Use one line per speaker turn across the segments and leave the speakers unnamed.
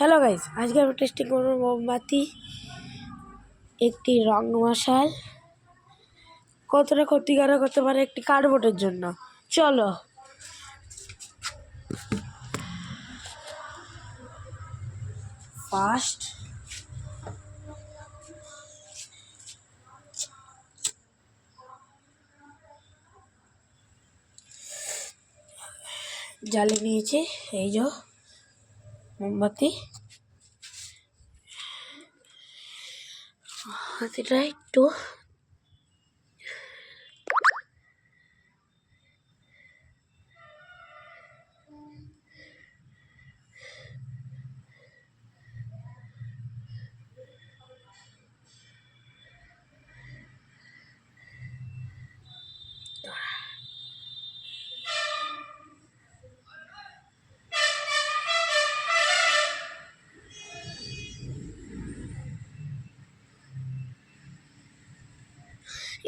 Hello guys, আজকে আমি testing করবো মোমবাতি, একটি রং মশাল কতটা ক্ষতিকারক হতে পারে একটি কার্ডবোর্ডের জন্য। চলো ফার্স্ট জ্বালিয়ে নিয়েছি এই যে মোমবাতি। হাতিটা একটু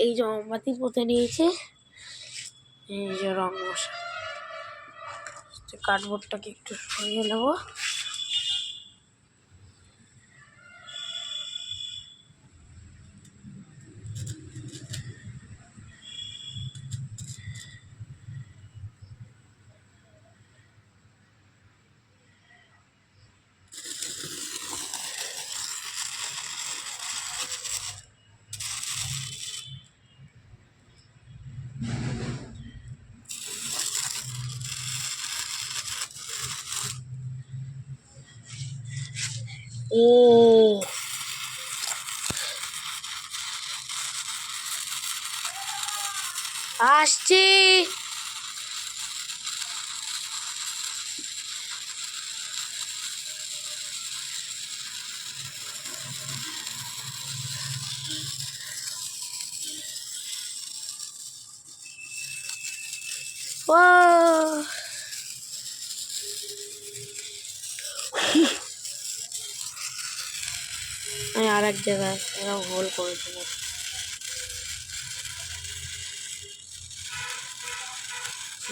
এই যে মোমবাতি পুঁতে নিয়েছে, এই যে রং মশাল। কার্ডবোর্ডটাকে একটু সরিয়ে নেবো। ও আসছি। ও আমি আর এক জায়গায় এরকম হোল করে দেবো।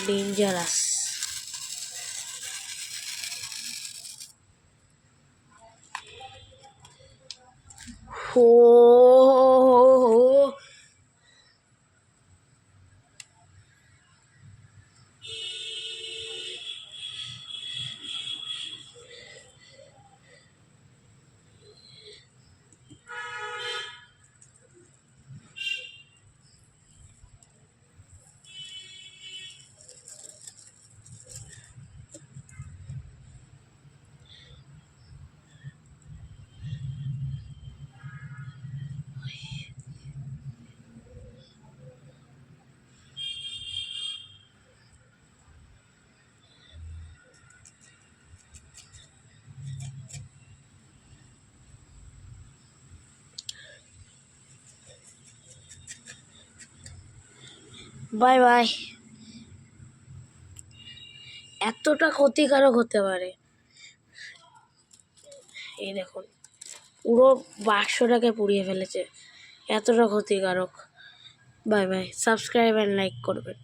ডেঞ্জারাস। হো বাই বাই। এতটা ক্ষতিকারক হতে পারে, এই দেখুন পুরো বাক্সটাকে পুড়িয়ে ফেলেছে, এতটা ক্ষতিকারক। Bye bye, subscribe and like করবেন।